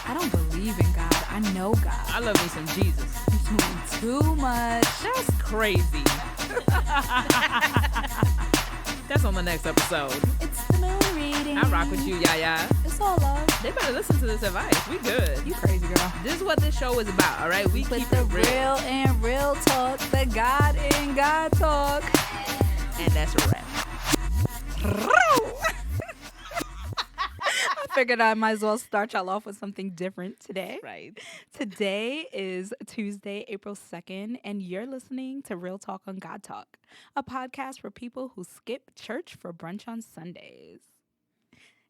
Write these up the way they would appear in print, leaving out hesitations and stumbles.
I don't believe in God. I know God. I love me some Jesus. You're doing too much. That's crazy. That's on the next episode. It's the moon reading. I rock with you, Yaya. It's all love. They better listen to this advice. We good. You crazy girl. This is what this show is about, all right? We With keep the it real. and real talk, the God in God talk. And that's a wrap. I figured I might as well start y'all off with something different today. Right. Today is Tuesday, April 2nd, and you're listening to Real Talk on God Talk, a podcast for people who skip church for brunch on Sundays.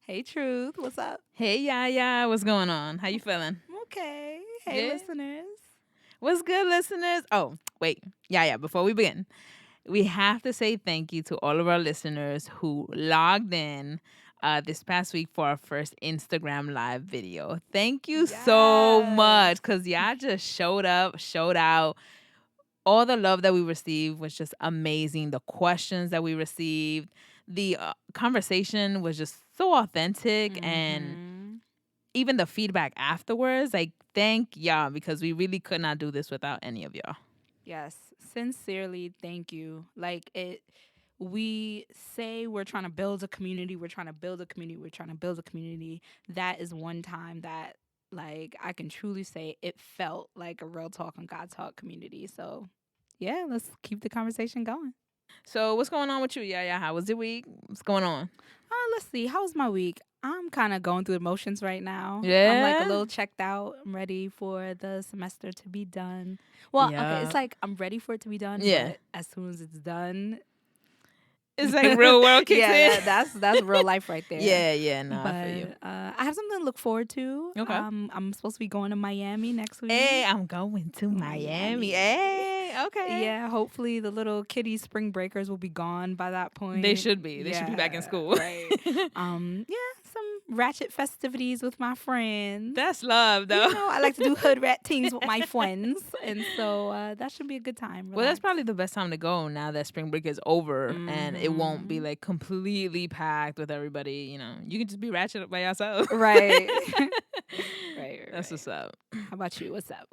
Hey, Truth, what's up? Hey, Yaya. What's going on? How you feeling? Okay. Hey, Yeah. listeners. What's good, listeners? Oh, wait. Yaya, before we begin, we have to say thank you to all of our listeners who logged in this past week for our first Instagram live video. Thank you so Yes. much, because y'all just showed up, showed out. All the love that we received was just amazing. The questions that we received, the conversation was just so authentic, and even the feedback afterwards, like, thank y'all, because we really could not do this without any of y'all. Yes, sincerely, thank you. We say we're trying to build a community, we're trying to build a community, we're trying to build a community. That is one time that, like, I can truly say it felt like a Real Talk on God Talk community. So, yeah, let's keep the conversation going. So what's going on with you, Yaya? How was your week? What's going on? Let's see. How was my week? I'm kind of going through the motions right now. I'm Yeah? like a little checked out. I'm ready for the semester to be done. Well, okay, Yeah. it's like I'm ready for it to be done, Yeah. but as soon as it's done, It's like real world kicks yeah, in. that's real life right there. Yeah, no, I feel you. But I have something to look forward to. Okay. I'm supposed to be going to Miami next week. Hey, I'm going to Miami. Hey, okay. Yeah, hopefully the little kitty spring breakers will be gone by that point. They should be. They should be back in school. Right. Yeah, some ratchet festivities with my friends. That's love, though. You know, I like to do hood rat things with my friends, and so that should be a good time. Well, that's Relax. probably the best time to go now that spring break is over, and it won't be like completely packed with everybody. You know, you can just be ratchet by yourself. right. right. That's what's up. How about you? What's up?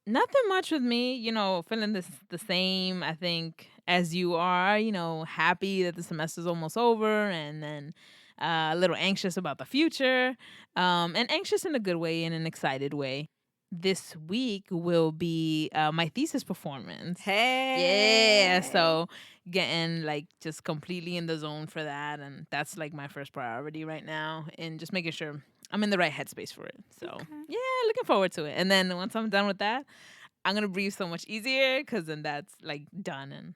Nothing much with me. You know, feeling the same, I think, as you are. You know, happy that the semester's almost over, and then a little anxious about the future. And anxious in a good way, in an excited way. This week will be my thesis performance. Hey. Yeah, so getting like just completely in the zone for that, and that's like my first priority right now, and just making sure I'm in the right headspace for it. So yeah, looking forward to it. And then once I'm done with that, I'm gonna breathe so much easier, because then that's like done, and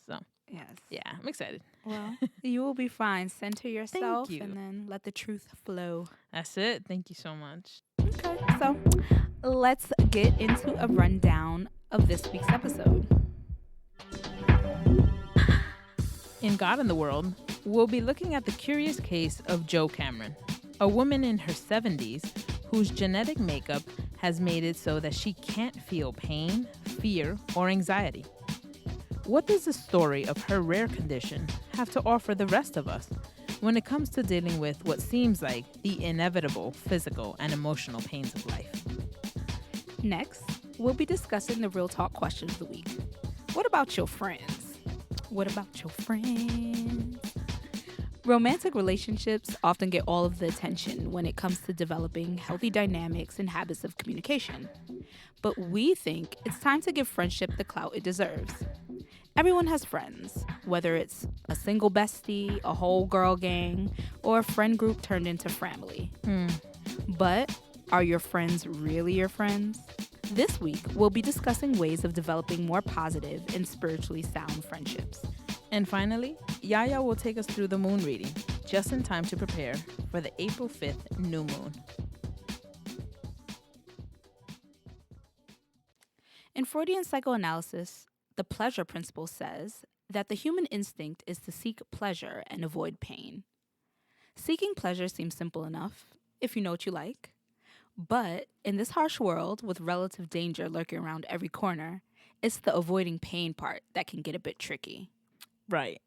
so Yes. yeah, I'm excited. Well, you will be fine. Center yourself you. and then let the truth flow. That's it. Thank you so much. Okay, so let's get into a rundown of this week's episode. In God and the World, we'll be looking at the curious case of Jo Cameron, a woman in her 70s whose genetic makeup has made it so that she can't feel pain, fear, or anxiety. What does the story of her rare condition have to offer the rest of us when it comes to dealing with what seems like the inevitable physical and emotional pains of life? Next, we'll be discussing the Real Talk question of the week. What about your friends? What about your friends? Romantic relationships often get all of the attention when it comes to developing healthy dynamics and habits of communication. But we think it's time to give friendship the clout it deserves. Everyone has friends, whether it's a single bestie, a whole girl gang, or a friend group turned into framily. But are your friends really your friends? This week, we'll be discussing ways of developing more positive and spiritually sound friendships. And finally, Yaya will take us through the moon reading, just in time to prepare for the April 5th new moon. In Freudian psychoanalysis, the pleasure principle says that the human instinct is to seek pleasure and avoid pain. Seeking pleasure seems simple enough, if you know what you like. But in this harsh world, with relative danger lurking around every corner, it's the avoiding pain part that can get a bit tricky. Right.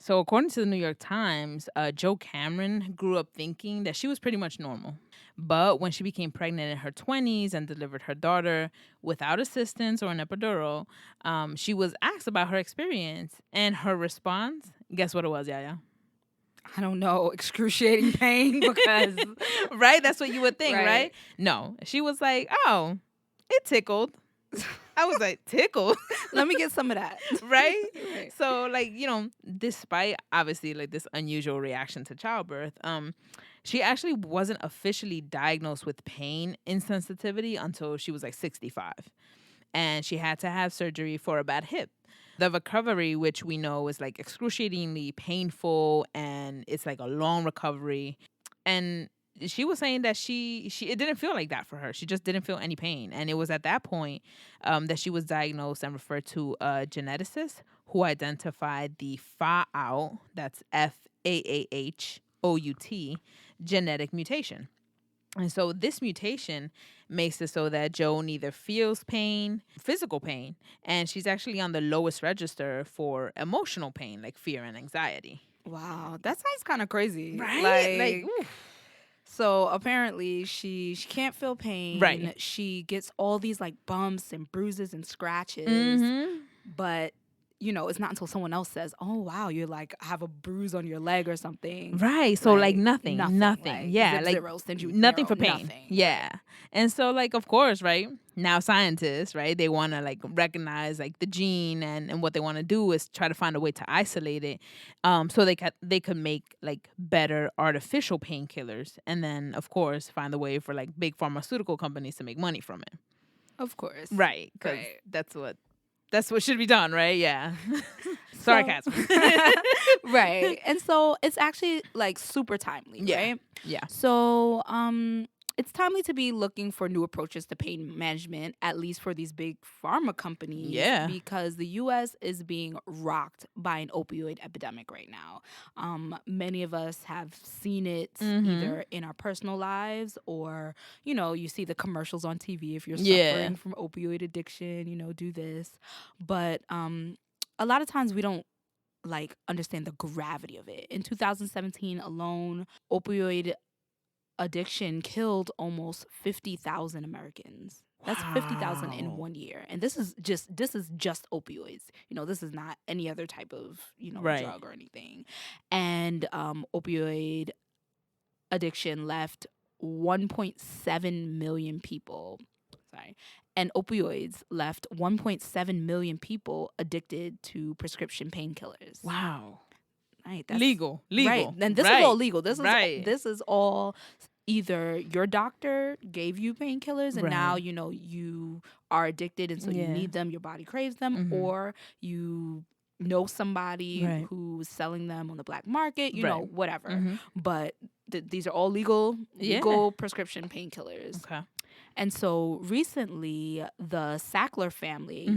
So, according to the New York Times, Jo Cameron grew up thinking that she was pretty much normal. But when she became pregnant in her 20s and delivered her daughter without assistance or an epidural, she was asked about her experience. And her response, guess what it was, Yaya? I don't know, excruciating pain because Right? That's what you would think, Right. right? No. She was like, oh, it tickled. I was like, tickled? let me get some of that. Right? Right. So, like, despite obviously like this unusual reaction to childbirth, she actually wasn't officially diagnosed with pain insensitivity until she was like 65. And she had to have surgery for a bad hip. The recovery, which we know is like excruciatingly painful and it's like a long recovery. And she was saying that she it didn't feel like that for her. She just didn't feel any pain. And it was at that point that she was diagnosed and referred to a geneticist who identified the FAAHOUT, that's FAAHOUT, genetic mutation. And so this mutation makes it so that Jo neither feels pain, physical pain, and she's actually on the lowest register for emotional pain, like fear and anxiety. Wow, that sounds kind of crazy. Right? Like so apparently she can't feel pain. Right. She gets all these like bumps and bruises and scratches. Mm-hmm. But it's not until someone else says, "Oh wow, you're like have a bruise on your leg or something." Right. So like nothing. Like, Yeah. zip like zero, send you nothing zero, for pain. nothing. Yeah. And so like of course, right? Now scientists, right, they want to like recognize like the gene and what they want to do is try to find a way to isolate it so they could make like better artificial painkillers and then of course find a way for like big pharmaceutical companies to make money from it. Of course. Right. Cuz Right. that's what should be done, right? Yeah. Sarcasm. Right. And so it's actually like super timely, Yeah. right? Yeah. So it's timely to be looking for new approaches to pain management, at least for these big pharma companies. Yeah. Because the US is being rocked by an opioid epidemic right now. Many of us have seen it either in our personal lives or, you see the commercials on TV if you're suffering from opioid addiction, do this. But a lot of times we don't like understand the gravity of it. In 2017 alone, opioid addiction killed almost 50,000 Americans. That's 50,000 in 1 year. And this is just opioids. This is not any other type of, Right. drug or anything. And opioid addiction left 1.7 million people. And opioids left 1.7 million people addicted to prescription painkillers. Wow. Right. That's legal. Right. And this is all legal. This is all either your doctor gave you painkillers and now you are addicted and so you need them, your body craves them, or you know somebody who's selling them on the black market, whatever. But these are all legal prescription painkillers. Okay. And so recently the Sackler family,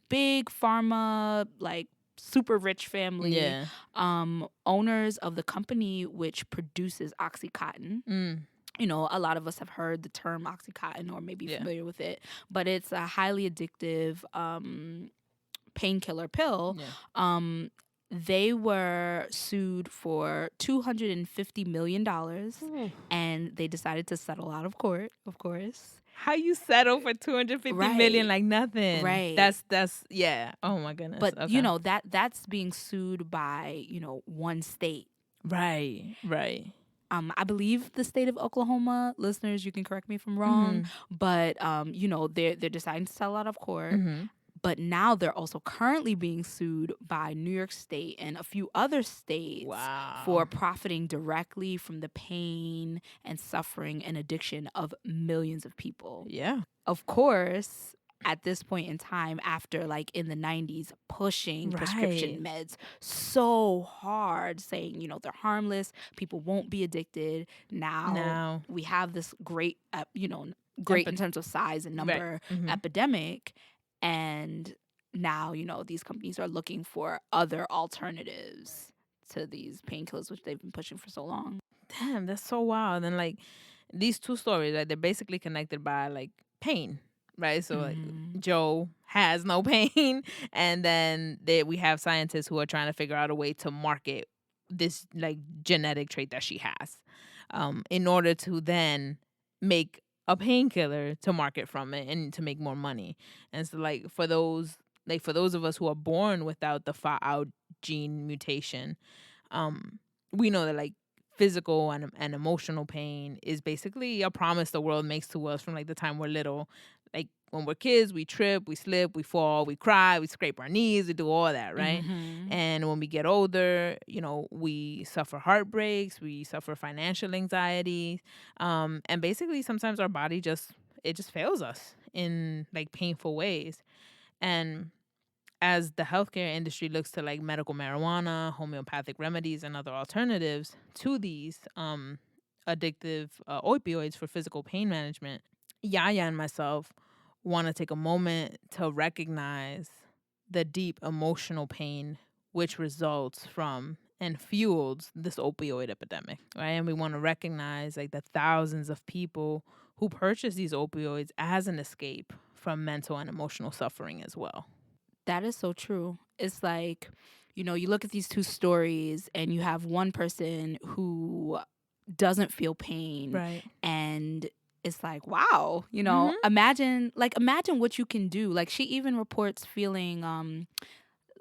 big pharma, like super rich family, owners of the company which produces OxyContin. A lot of us have heard the term OxyContin or maybe familiar with it, but it's a highly addictive painkiller pill. They were sued for $250 million and they decided to settle out of court, of course. How you settle for 250 million like nothing? Right. That's yeah. Oh my goodness. But okay. that's being sued by, one state. Right. I believe the state of Oklahoma. Listeners, you can correct me if I'm wrong, but they're deciding to settle out of court. But now they're also currently being sued by New York State and a few other states for profiting directly from the pain and suffering and addiction of millions of people. Yeah. Of course, at this point in time, after like in the 90s, pushing prescription meds so hard, saying, they're harmless, people won't be addicted. Now we have this great, great in terms of size and number epidemic. And now, these companies are looking for other alternatives to these painkillers, which they've been pushing for so long. Damn, that's so wild. And like these two stories, like they're basically connected by like pain, right? So like Jo has no pain, and then we have scientists who are trying to figure out a way to market this like genetic trait that she has, in order to then make a painkiller to market from it and to make more money. And so for those of us who are born without the FAO gene mutation, we know that like physical and emotional pain is basically a promise the world makes to us from like the time we're little. Like when we're kids, we trip, we slip, we fall, we cry, we scrape our knees, we do all that, right? Mm-hmm. And when we get older, we suffer heartbreaks, we suffer financial anxiety, and basically sometimes our body just fails us in like painful ways. And as the healthcare industry looks to like medical marijuana, homeopathic remedies, and other alternatives to these addictive opioids for physical pain management, Yaya and myself want to take a moment to recognize the deep emotional pain which results from and fuels this opioid epidemic, right? And we want to recognize like the thousands of people who purchase these opioids as an escape from mental and emotional suffering as well. That is so true. It's like, you look at these two stories and you have one person who doesn't feel pain, Right. and it's like, wow, Mhm. imagine what you can do. Like, she even reports feeling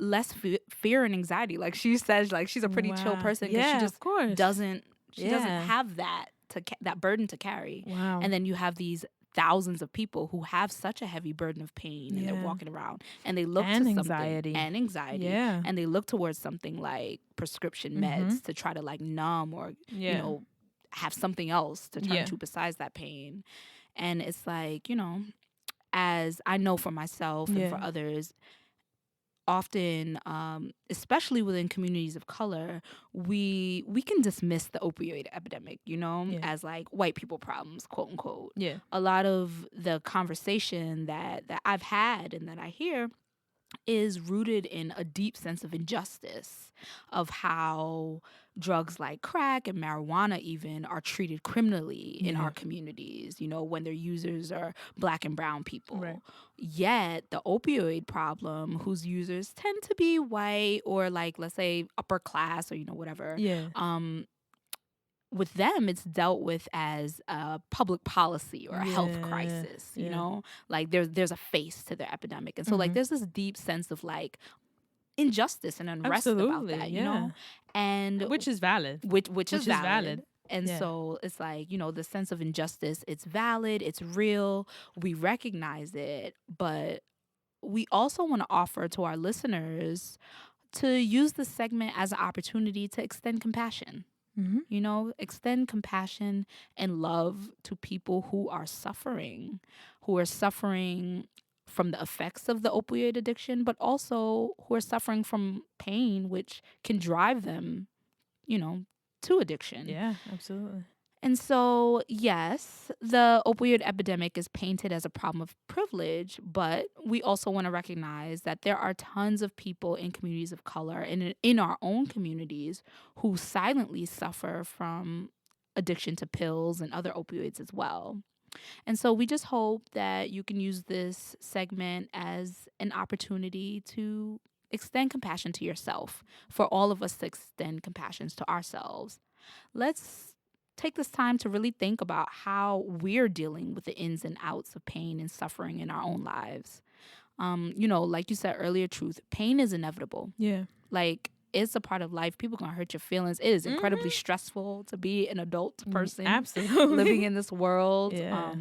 less fear and anxiety. Like, she says, like, she's a pretty chill Wow. person because she Yeah, just of course. doesn't Yeah. have that that burden to carry. Wow. And then you have these thousands of people who have such a heavy burden of pain, and they're Yeah. walking around and they look And to anxiety. something, and anxiety, Yeah. and they look towards something like prescription meds to try to like numb or Yeah. have something else to turn Yeah. to besides that pain. And it's like, as I know for myself and for Yeah. others, often, especially within communities of color, we can dismiss the opioid epidemic, Yeah. as like white people problems, quote unquote. Yeah. A lot of the conversation that I've had and that I hear is rooted in a deep sense of injustice of how drugs like crack and marijuana even are treated criminally in our communities, when their users are black and brown people. Right. Yet the opioid problem, whose users tend to be white or like, let's say, upper class or, whatever, Yeah. with them, it's dealt with as a public policy or a health crisis, Yeah. like there's a face to the epidemic. And so like there's this deep sense of like injustice and unrest about Absolutely. that, Yeah. and Which is valid. which is Which is valid. valid. And Yeah. so it's like, the sense of injustice, it's valid, it's real, we recognize it, but we also want to offer to our listeners to use this segment as an opportunity to extend compassion. Extend compassion and love to people who are suffering from the effects of the opioid addiction, but also who are suffering from pain, which can drive them, to addiction. Yeah, absolutely. And so, yes, the opioid epidemic is painted as a problem of privilege, but we also want to recognize that there are tons of people in communities of color and in our own communities who silently suffer from addiction to pills and other opioids as well. And so we just hope that you can use this segment as an opportunity to extend compassion to yourself, for all of us to extend compassion to ourselves. Let's take this time to really think about how we're dealing with the ins and outs of pain and suffering in our own lives. Like you said earlier, Truth, pain is inevitable. Yeah. Like, it's a part of life. People gonna hurt your feelings. It is incredibly stressful to be an adult person Absolutely. living in this world. Yeah.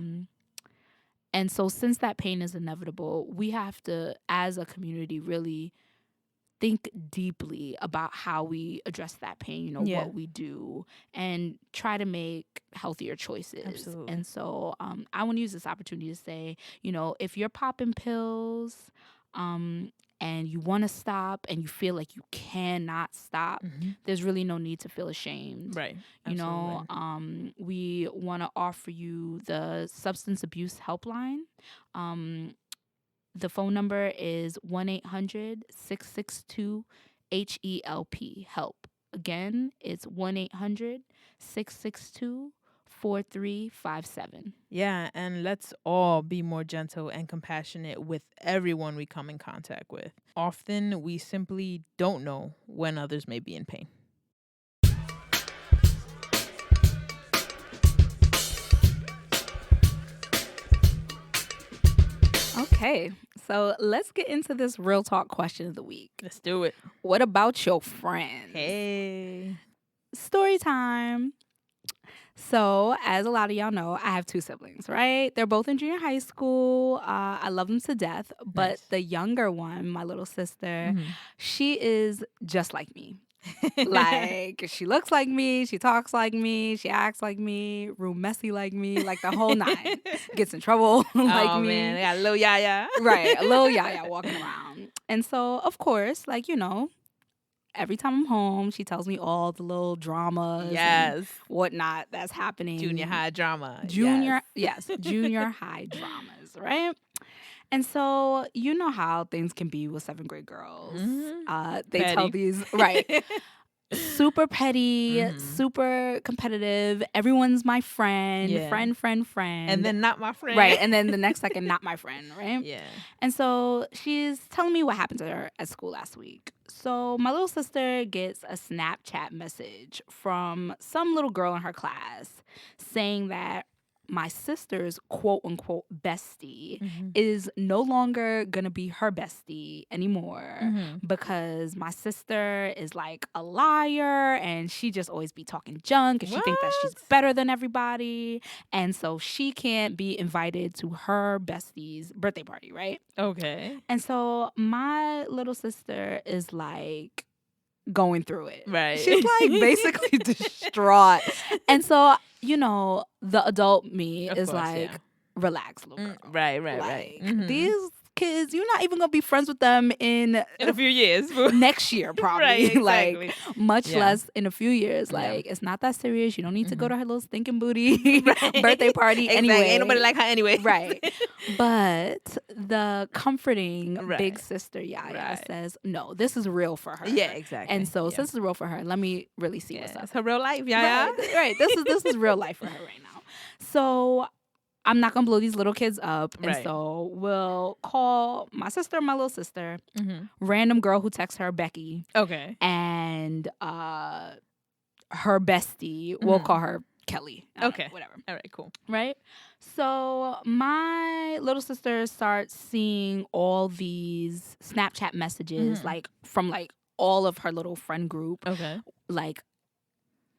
And so since that pain is inevitable, we have to, as a community, really think deeply about how we address that pain, what we do, and try to make healthier choices. Absolutely. And so I want to use this opportunity to say, if you're popping pills, and you want to stop and you feel like you cannot stop, there's really no need to feel ashamed. Right. We want to offer you the substance abuse helpline. The phone number is 1-800-662-HELP. Help. Again, it's 1-800-662-HELP. 4357. Yeah, and let's all be more gentle and compassionate with everyone we come in contact with. Often, we simply don't know when others may be in pain. Okay, so let's get into this real talk question of the week. Let's do it. What about your friends? Hey. Story time. So, as a lot of y'all know, I have 2 siblings, right? They're both in junior high school. I love them to death. But Nice. the younger one, my little sister, Mhm. she is just like me. Like, she looks like me, she talks like me, she acts like me, room messy like me, like the whole nine. Gets in trouble like oh me. man, I got a little yaya. Right, a little yaya walking around. And so, of course, like, every time I'm home, she tells me all the little dramas and Yes. whatnot that's happening. Junior high drama. Junior Yes. high dramas, right? And so you know how things can be with 7th grade girls. Mhm. They tell Petty. these, right, super petty, Mhm. super competitive. Everyone's my friend, Yeah. friend. And then not my friend. Right, and then the next second, not my friend, right? Yeah. And so she's telling me what happened to her at school last week. So my little sister gets a Snapchat message from some little girl in her class saying that my sister's quote unquote bestie is no longer gonna be her bestie anymore because my sister is like a liar and she just always be talking junk and she thinks that she's What? better than everybody, and so she can't be invited to her bestie's birthday party, right? Okay. And so my little sister is like going through it. Right. She's like basically distraught. And so, the adult me Of is course, like, yeah. relax, little girl. Right. Like, Mhm. these kids, you're not even gonna be friends with them in In a few years. next year, probably. Right, exactly. Like, much Yeah. less in a few years. Yeah. Like, it's not that serious. You don't need to go to her little stinking booty birthday party Exactly. anyway. Ain't nobody like her anyway. Right. But the comforting Right. big sister Yaya Right. says, no, this is real for her. Yeah, exactly. And so Yeah. since it's real for her, let me really see what's Yeah, up. it's her real life, yaya. Right. This is real life for her right now. So I'm not gonna blow these little kids up. And Right. so we'll call my sister, my little sister, Mhm. random girl who texts her Becky, Okay. and her bestie, we'll call her Kelly. I don't know, Okay. whatever. All right, cool. Right? So my little sister starts seeing all these Snapchat messages, like from like all of her little friend group, Okay. like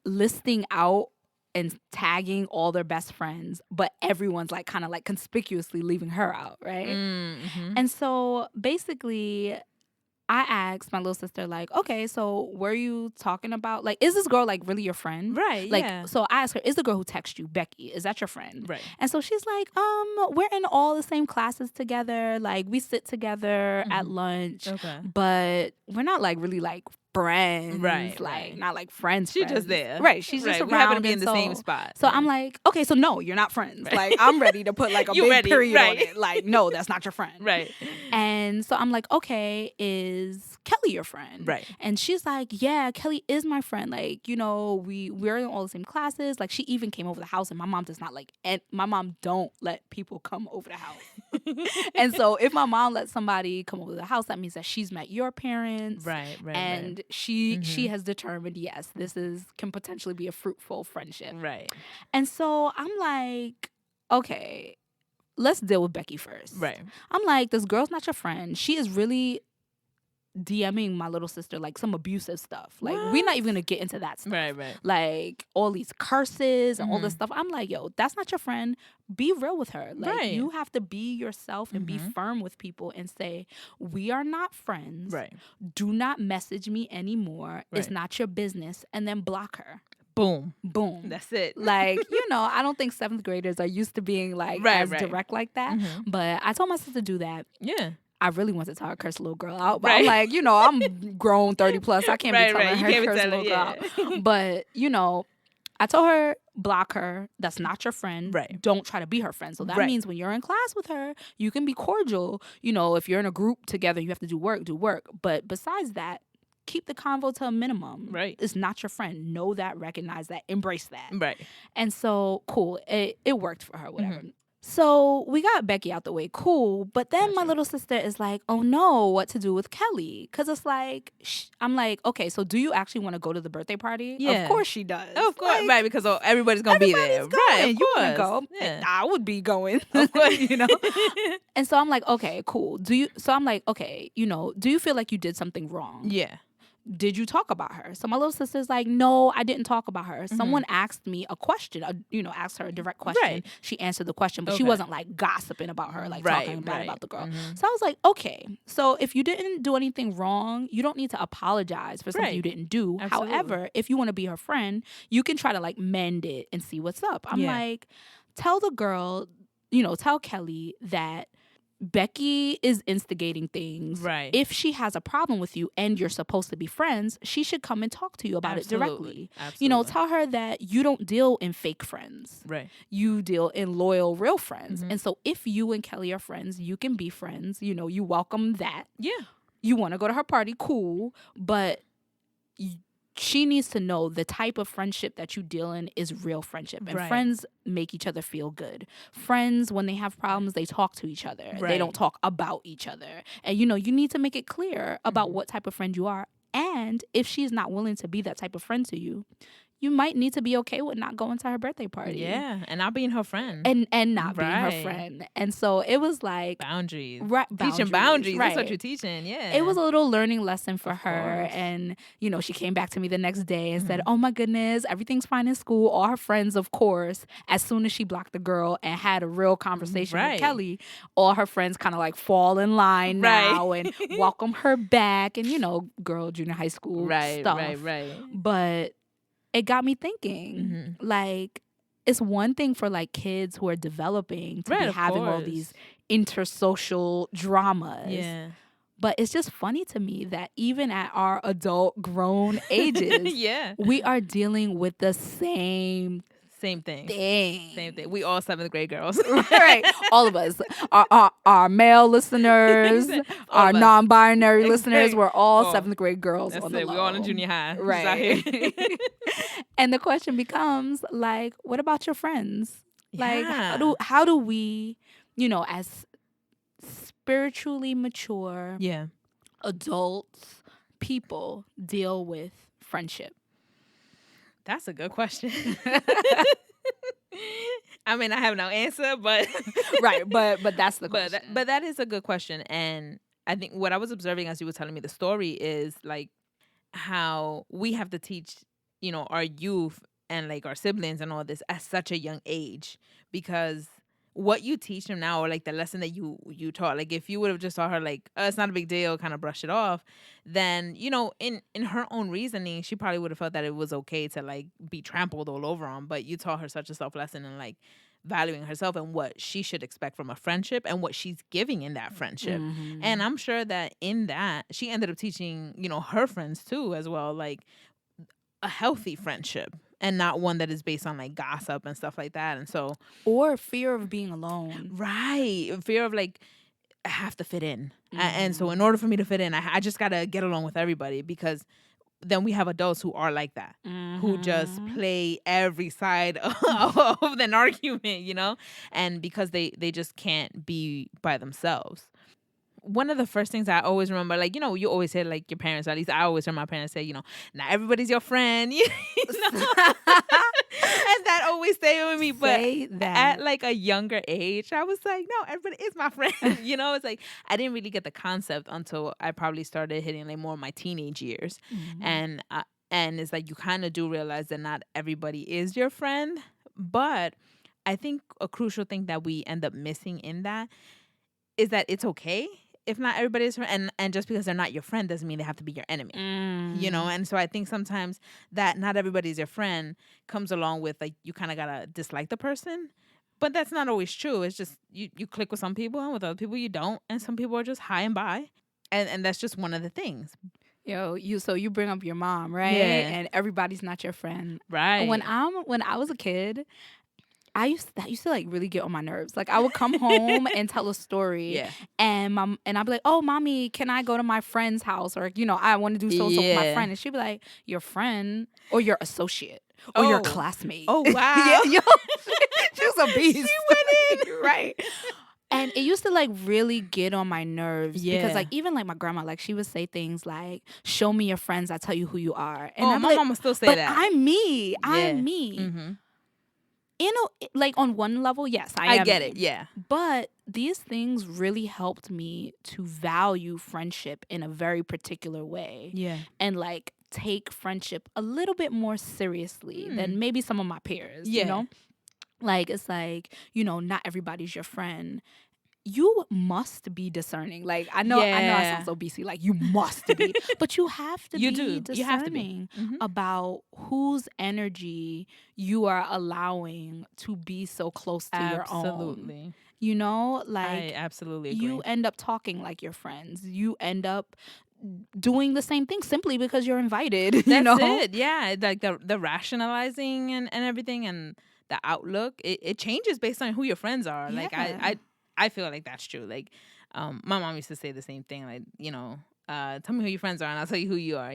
listing out and tagging all their best friends, but everyone's like kind of like conspicuously leaving her out, right? Mm-hmm. And so basically I asked my little sister, like, okay, so were you talking about, like, is this girl, like, really your friend? Right, Like, yeah. so I asked her, is the girl who texted you, Becky, is that your friend? Right. And so she's like, we're in all the same classes together. Like, we sit together at lunch. Okay. But we're not, like, really, like, friends. Right, Like, right. not, like, friends. She just there. Right. She's just Right. around. We happen to be in and the same spot. So Yeah. I'm like, okay, so no, you're not friends. Right. Like, I'm ready to put, like, a You big ready, period right. on it. Like, no, that's not your friend. Right. And so I'm like, okay, is Kelly your friend? Right. And she's like, yeah, Kelly is my friend. Like, we're in all the same classes. Like, she even came over the house, and my mom does not like, and my mom don't let people come over the house. And so if my mom lets somebody come over the house, that means that she's met your parents. Right. And she has determined, yes, this can potentially be a fruitful friendship. Right. And so I'm like, okay, let's deal with Becky first. Right. I'm like, this girl's not your friend. She is really DMing my little sister like some abusive stuff. Like, we're not even gonna get into that stuff. Right. Like all these curses and all this stuff. I'm like, yo, that's not your friend. Be real with her. Like, Right. you have to be yourself and be firm with people and say, we are not friends. Right. Do not message me anymore. It's Right. not your business. And then block her. Boom. Boom. That's it. Like, I don't think 7th graders are used to being like as direct like that. But I told my sister to do that. Yeah. I really wanted to tell her curse a little girl out, but Right. I'm like, I'm grown 30 plus. I can't be telling You her can't be curse a telling little girl her, out. But, I told her, block her. That's not your friend. Right. Don't try to be her friend. So that Right. means when you're in class with her, you can be cordial. If you're in a group together, you have to do work. But besides that, keep the convo to a minimum. Right. It's not your friend. Know that, recognize that, embrace that. Right. And so, cool. It worked for her, whatever. So we got Becky out the way, cool. But then my little sister is like, oh no, what to do with Kelly? Because it's like, I'm like, okay, so do you actually want to go to the birthday party? Yeah. Of course she does. Of course, Like, right, because everybody's going to be there. going. Right, of You want to course. go? Yeah. I would be going. Of course. You know? And so I'm like, okay, cool. So I'm like, okay, you know, do you feel like you did something wrong? Yeah. Did you talk about her? So my little sister's like, no, I didn't talk about her. Someone asked me a question, asked her a direct question. Right. She answered the question, but she Okay. wasn't like gossiping about her, like talking bad right. about the girl. So I was like, okay, so if you didn't do anything wrong, you don't need to apologize for something Right. you didn't do. Absolutely. However, if you want to be her friend, you can try to like mend it and see what's up. I'm Yeah. like, tell the girl, tell Kelly that Becky is instigating things. Right. If she has a problem with you and you're supposed to be friends, she should come and talk to you about Absolutely. it directly. Absolutely. Tell her that you don't deal in fake friends. Right. You deal in loyal, real friends. And so if you and Kelly are friends, you can be friends. You welcome that. Yeah. You want to go to her party, cool. But she needs to know the type of friendship that you deal in is real friendship. And friends make each other feel good. Friends, when they have problems, they talk to each other. They don't talk about each other. And, you need to make it clear about what type of friend you are. And if she's not willing to be that type of friend to you, you might need to be okay with not going to her birthday party. Yeah, and not being her friend. And not being her friend. And so it was like... Boundaries. Right, Teaching boundaries. Right. That's what you're teaching, yeah. It was a little learning lesson for her. Course. And, she came back to me the next day and said, oh my goodness, everything's fine in school. All her friends, of course, as soon as she blocked the girl and had a real conversation with Kelly, all her friends kind of like fall in line now and welcome her back. And, girl, junior high school stuff. Right. But it got me thinking, like, it's one thing for like kids who are developing to be having all these intersocial dramas. Yeah. But it's just funny to me that even at our adult grown ages, we are dealing with the same thing. Same thing. We all 7th grade girls. Right. All of us. Our male listeners, our non-binary listeners, we're all 7th grade girls. That's on the it. low. We're all in junior high. Right. And the question becomes, like, what about your friends? Like, how do we, as spiritually mature adults, people deal with friendship? That's a good question. I mean, I have no answer, but right, but that's the question. But that is a good question, and I think what I was observing as you were telling me the story is like how we have to teach, our youth and like our siblings and all this at such a young age, because what you teach them now, or like the lesson that you taught, like if you would have just taught her like, oh, it's not a big deal, kind of brush it off, then, in her own reasoning, she probably would have felt that it was okay to like be trampled all over on. But you taught her such a self lesson and like valuing herself and what she should expect from a friendship and what she's giving in that friendship. And I'm sure that in that she ended up teaching, her friends too as well, like a healthy friendship. And not one that is based on like gossip and stuff like that. And so, or fear of being alone. Right. Fear of like, I have to fit in. And so in order for me to fit in, I just got to get along with everybody, because then we have adults who are like that, who just play every side of an argument, and because they just can't be by themselves. One of the first things I always remember, like, you always hear like your parents, or at least I always hear my parents say, not everybody's your friend, and that always stayed with me. But at like a younger age, I was like, no, everybody is my friend. It's like I didn't really get the concept until I probably started hitting like more of my teenage years, and it's like you kind of do realize that not everybody is your friend. But I think a crucial thing that we end up missing in that is that it's okay if not everybody is friend, and just because they're not your friend doesn't mean they have to be your enemy. And so I think sometimes that not everybody's your friend comes along with like you kind of gotta dislike the person, but that's not always true. It's just you click with some people and with other people you don't, and some people are just high and by, and that's just one of the things. So you bring up your mom, right? Yeah. And everybody's not your friend, right? When I was a kid, that used to like really get on my nerves. Like I would come home and tell a story, Yeah. and I'd be like, "Oh, mommy, can I go to my friend's house?" Or I want to do so with my Yeah. friend, and she'd be like, "Your friend or your associate or your Oh. classmate?" Oh, wow. Yeah, yo, she was a beast. She went in. Right. And it used to like really get on my nerves because Yeah. like even like my grandma, like she would say things like, "Show me your friends, I tell you who you are." And Oh, I'd be my like, mama still say "But that. I'm me. Yeah. I'm me." Mm-hmm. Like on one level, yes, I am get me. it. Yeah. But these things really helped me to value friendship in a very particular way Yeah. and like take friendship a little bit more seriously than maybe some of my peers, Yeah. Like it's like, not everybody's your friend. You must be discerning. Like I know I sound so BC, like you must be, but you have to You be do. discerning You have to be. Mm-hmm. about whose energy you are allowing to be so close to your own. Absolutely. Like I absolutely agree. you end up talking like your friends. You end up doing the same thing simply because you're invited. That's it. Yeah. Like the rationalizing and everything and the outlook, it changes based on who your friends are. Like Yeah. I feel like that's true. Like my mom used to say the same thing, like, tell me who your friends are and I'll tell you who you are,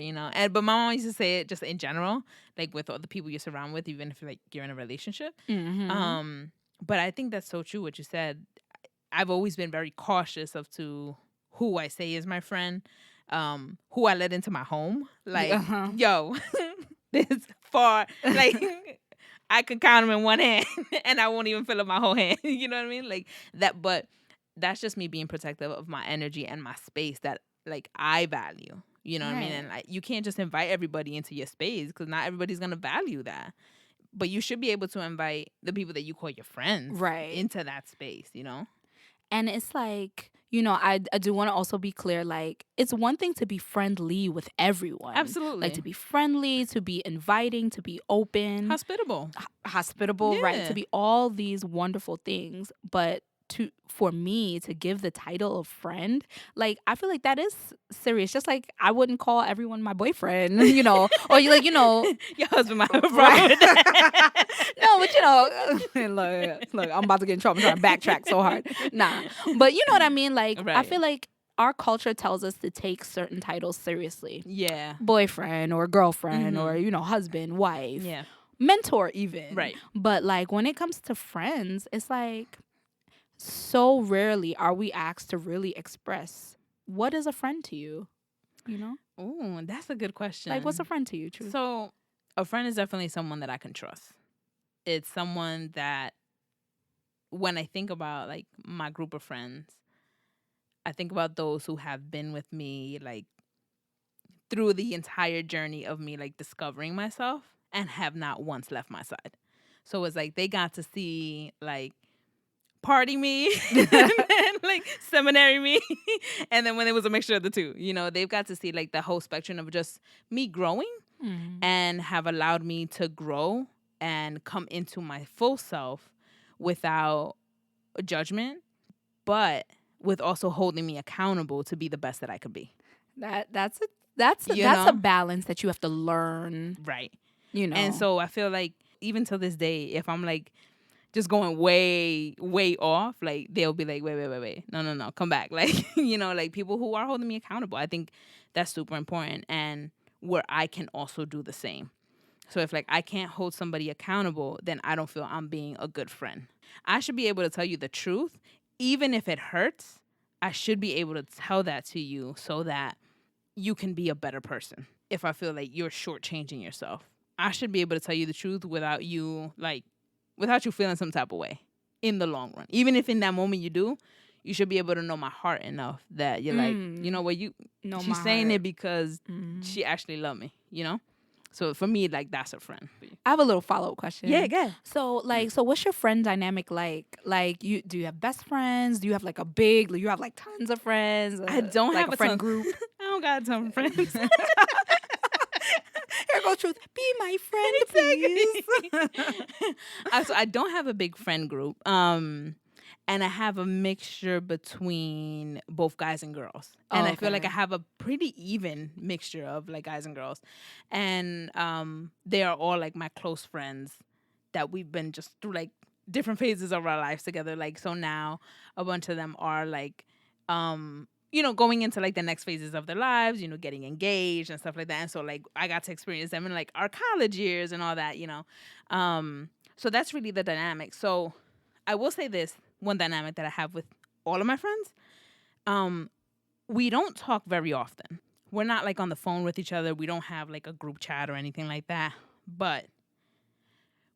but my mom used to say it just in general, like with all the people you surround with, even if like you're in a relationship. Mm-hmm. But I think that's so true what you said. I've always been very cautious of to who I say is my friend, who I let into my home. Like, yo, this far, like I could count them in one hand and I won't even fill up my whole hand. You know what I mean? Like that, but that's just me being protective of my energy and my space that like I value. You know what I mean? And like, you can't just invite everybody into your space because not everybody's gonna value that. But you should be able to invite the people that you call your friends into that space, And it's like, I do want to also be clear, like, it's one thing to be friendly with everyone. Absolutely. Like, to be friendly, to be inviting, to be open. Hospitable. Right? Yeah. To be all these wonderful things. But for me to give the title of friend, like, I feel like that is serious. Just like I wouldn't call everyone my boyfriend, or you like, your husband might have a right. problem with that. No, but look, I'm about to get in trouble. I'm trying to backtrack so hard. Nah, but you know what I mean. Like, I feel like our culture tells us to take certain titles seriously. Yeah, boyfriend or girlfriend or husband, wife, mentor, even. Right. But like when it comes to friends, it's like so rarely are we asked to really express what is a friend to you. Oh, that's a good question. Like, what's a friend to you? True. So, a friend is definitely someone that I can trust. It's someone that, when I think about like my group of friends, I think about those who have been with me like through the entire journey of me like discovering myself and have not once left my side. So it's like they got to see like party me and then, like seminary me and then when it was a mixture of the two, they've got to see like the whole spectrum of just me growing and have allowed me to grow and come into my full self without judgment, but with also holding me accountable to be the best that I could be. That's a balance that you have to learn. Right. And so I feel like even to this day, if I'm like just going way, way off, like they'll be like, wait. No, come back. Like, like people who are holding me accountable. I think that's super important and where I can also do the same. So if like I can't hold somebody accountable, then I don't feel I'm being a good friend. I should be able to tell you the truth, even if it hurts. I should be able to tell that to you so that you can be a better person. If I feel like you're shortchanging yourself, I should be able to tell you the truth without you feeling some type of way in the long run. Even if in that moment you do, you should be able to know my heart enough that you're like, you know what, she's saying it because she actually loved me, So for me, like, that's a friend. I have a little follow-up question. Yeah, go ahead. So what's your friend dynamic like? Like, do you have best friends? Do you have like you have like tons of friends? I don't like have a friend group. I don't got a ton of friends. Here goes truth. Be my friend, please. So I don't have a big friend group. And I have a mixture between both guys and girls. And I feel like I have a pretty even mixture of like guys and girls. And they are all like my close friends that we've been just through like different phases of our lives together. Like, so now a bunch of them are like, going into like the next phases of their lives, getting engaged and stuff like that. And so like I got to experience them in like our college years and all that. So that's really the dynamic. So I will say this one dynamic that I have with all of my friends. We don't talk very often. We're not like on the phone with each other. We don't have like a group chat or anything like that. But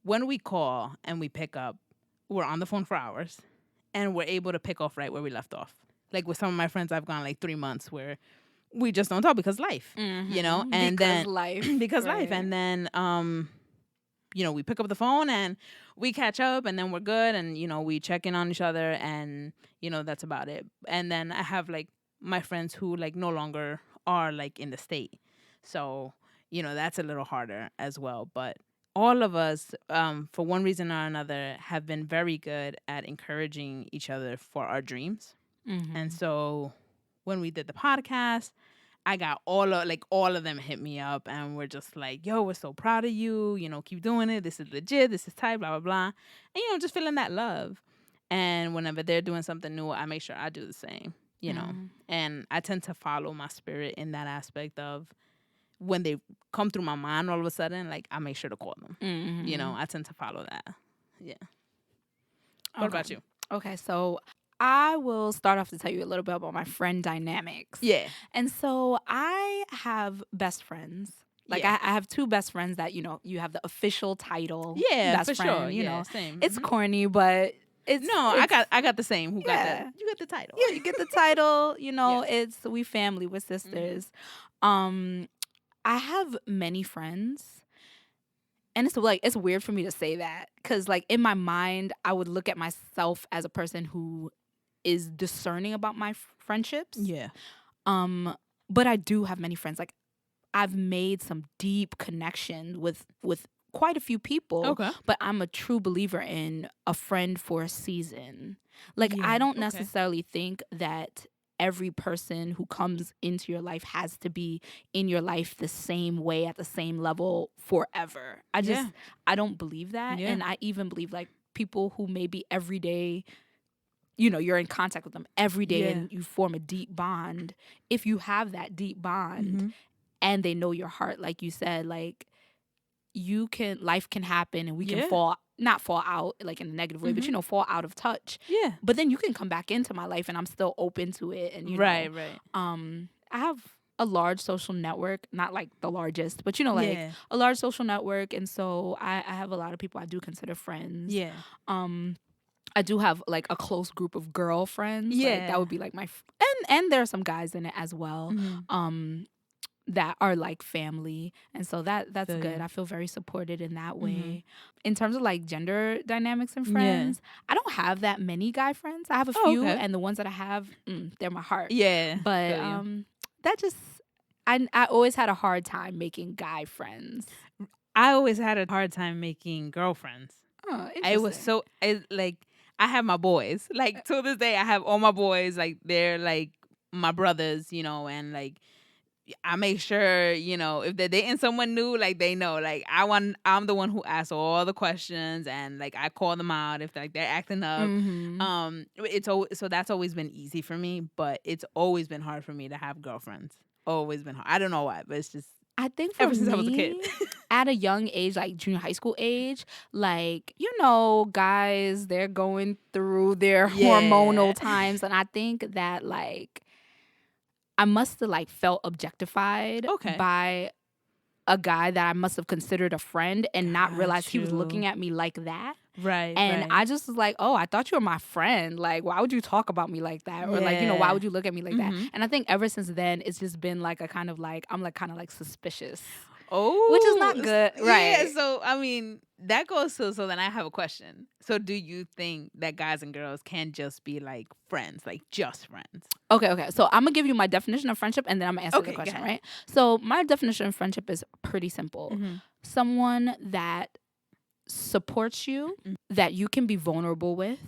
when we call and we pick up, we're on the phone for hours and we're able to pick off right where we left off. Like with some of my friends, I've gone like 3 months where we just don't talk because life, and because then life, because right. life. And then, we pick up the phone and we catch up and then we're good. And, we check in on each other and, that's about it. And then I have like my friends who like no longer are like in the state. So, that's a little harder as well. But all of us, for one reason or another, have been very good at encouraging each other for our dreams. And so when we did the podcast, I got all of them hit me up and we're just like, yo, we're so proud of you. Keep doing it. This is legit. This is tight, blah, blah, blah. And, just feeling that love. And whenever they're doing something new, I make sure I do the same, And I tend to follow my spirit in that aspect of when they come through my mind all of a sudden, like I make sure to call them. I tend to follow that. Yeah. What about you? Okay, so I will start off to tell you a little bit about my friend dynamics. Yeah. And so I have best friends. Like I have two best friends that, you have the official title. Yeah, best for friend, sure. Same. It's corny, but I got the same. You got the title. Yeah, you get the title, it's we family, we're sisters. I have many friends. And it's weird for me to say that because like in my mind, I would look at myself as a person who is discerning about my friendships. Yeah. But I do have many friends. Like I've made some deep connection with quite a few people. Okay. But I'm a true believer in a friend for a season. Like I don't necessarily think that every person who comes into your life has to be in your life the same way at the same level forever. I don't believe that. Yeah. And I even believe like people who maybe every day, you're in contact with them every day and you form a deep bond. If you have that deep bond and they know your heart, like you said, like life can happen and we can not fall out like in a negative way, but fall out of touch. Yeah. But then you can come back into my life and I'm still open to it. And right. I have a large social network, not like the largest, but a large social network. And so I have a lot of people I do consider friends. Yeah. I do have like a close group of girlfriends. Yeah. Like, that would be like and there are some guys in it as well. That are like family. And so that's good. I feel very supported in that way. In terms of like gender dynamics and friends, I don't have that many guy friends. I have a few and the ones that I have, they're my heart. Yeah. But that just I always had a hard time making guy friends. I always had a hard time making girlfriends. Oh, interesting. It was so I have my boys. Like to this day I have all my boys, like they're like my brothers, and like I make sure, if they're dating someone new, like they know, like I'm the one who asks all the questions and like I call them out if like they're acting up. So that's always been easy for me, but it's always been hard for me to have girlfriends. Always been hard. I don't know why, but it's just I think for ever since me, I was a kid. at a young age, like junior high school age, like, guys, they're going through their hormonal times. And I think that like I must have like felt objectified by a guy that I must have considered a friend and not realized he was looking at me like that. Right. And I just was like, oh, I thought you were my friend. Like, why would you talk about me like that? Or like, why would you look at me like that? And I think ever since then, it's just been like a kind of like, I'm like kind of like suspicious. Oh. Which is not good. Right. Yeah, so I mean, that goes to, so then I have a question. So do you think that guys and girls can just be like friends, like just friends? Okay. So I'm going to give you my definition of friendship and then I'm going to answer the question, right? So my definition of friendship is pretty simple. Someone that supports you, that you can be vulnerable with,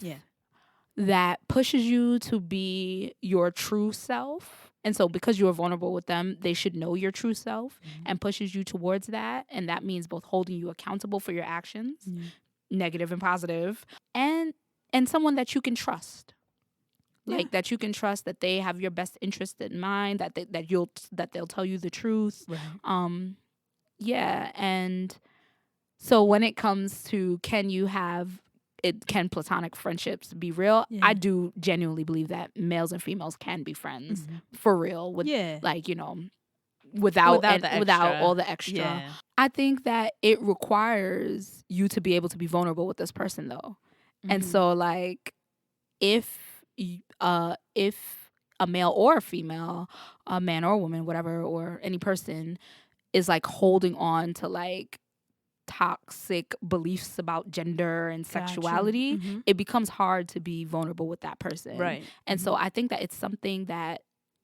that pushes you to be your true self. And so because you are vulnerable with them, they should know your true self and pushes you towards that. And that means both holding you accountable for your actions, negative and positive, and someone that you can trust. Yeah. Like that you can trust that they have your best interest in mind, that they'll tell you the truth. Right. Yeah, and so when it comes to can platonic friendships be real? Yeah. I do genuinely believe that males and females can be friends for real with Yeah. like, without the without extra. all the extra. Yeah. I think that it requires you to be able to be vulnerable with this person though. And so like if a male or a female, a man or a woman, whatever, or any person is like holding on to like toxic beliefs about gender and sexuality, it becomes hard to be vulnerable with that person. Right. And so I think that it's something that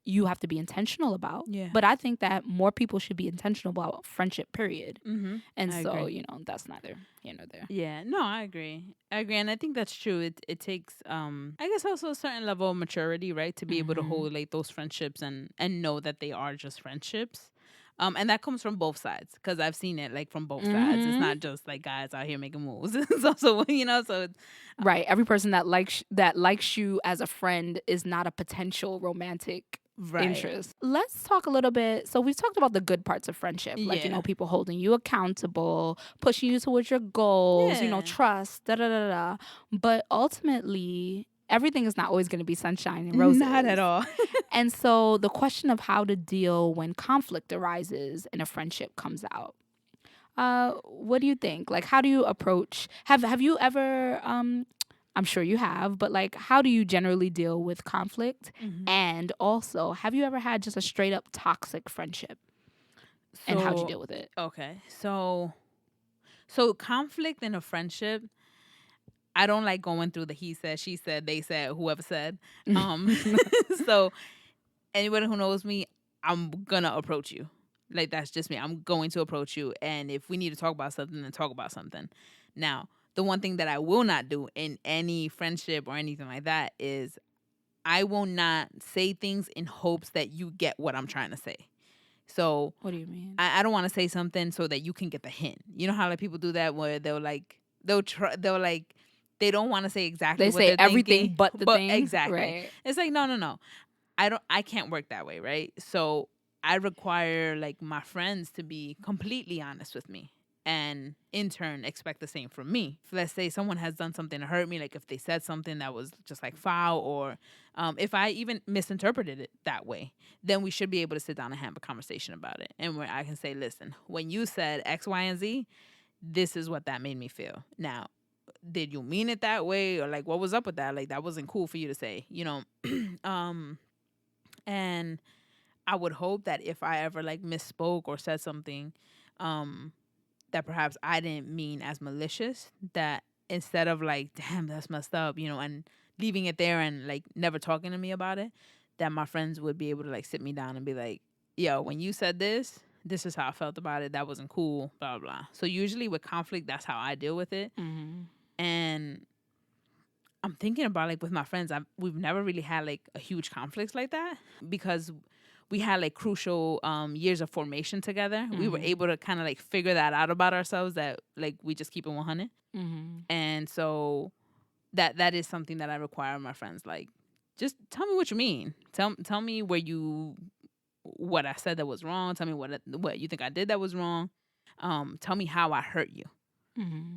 you have to be intentional about. Yeah. But I think that more people should be intentional about friendship, period. And I so, agree. that's neither here nor there. Yeah, no, I agree. And I think that's true. It takes I guess also a certain level of maturity, right, to be able to hold like those friendships and know that they are just friendships. And that comes from both sides because I've seen it like from both sides. It's not just like guys out here making moves. It's also, so it's Right. Every person that likes you as a friend is not a potential romantic interest. Let's talk a little bit. So we've talked about the good parts of friendship, like Yeah. people holding you accountable, pushing you towards your goals, Yeah. trust, da da da da. But ultimately, everything is not always going to be sunshine and roses. Not at all. And so the question of how to deal when conflict arises in a friendship comes out. What do you think? Like, how do you approach? Have you ever? I'm sure you have, but like, how do you generally deal with conflict? And also, have you ever had just a straight up toxic friendship? And how'd you deal with it? Okay, so conflict in a friendship. I don't like going through the he said, she said, they said, whoever said. So anybody who knows me, I'm gonna approach you. Like that's just me. I'm going to approach you, and if we need to talk about something, then talk about something. Now, the one thing that I will not do in any friendship or anything like that is I will not say things in hopes that you get what I'm trying to say. So What do you mean? I don't want to say something so that you can get the hint. You know how like people do that where they'll like they don't want to say exactly They what say they're everything thinking, but the thing. exactly. Right. It's like no. I can't work that way, right? So I require like my friends to be completely honest with me and in turn expect the same from me. If, let's say someone has done something to hurt me, like if they said something that was just like foul or if I even misinterpreted it that way, then we should be able to sit down and have a conversation about it. And where I can say, listen, when you said X, Y, and Z, this is what that made me feel. Now, did you mean it that way? Or like what was up with that? Like that wasn't cool for you to say, and I would hope that if I ever like misspoke or said something that perhaps I didn't mean as malicious, that instead of like, damn, that's messed up, and leaving it there and like never talking to me about it, that my friends would be able to like sit me down and be like, yo, when you said this, this is how I felt about it. That wasn't cool, blah, blah. So usually with conflict, that's how I deal with it. And I'm thinking about like with my friends, we've never really had like a huge conflicts like that because we had like crucial years of formation together. We were able to kind of like figure that out about ourselves, that like we just keep it 100. And so that is something that I require of my friends. Like, just tell me what you mean. Tell me what I said that was wrong. Tell me what you think I did that was wrong. Tell me how I hurt you.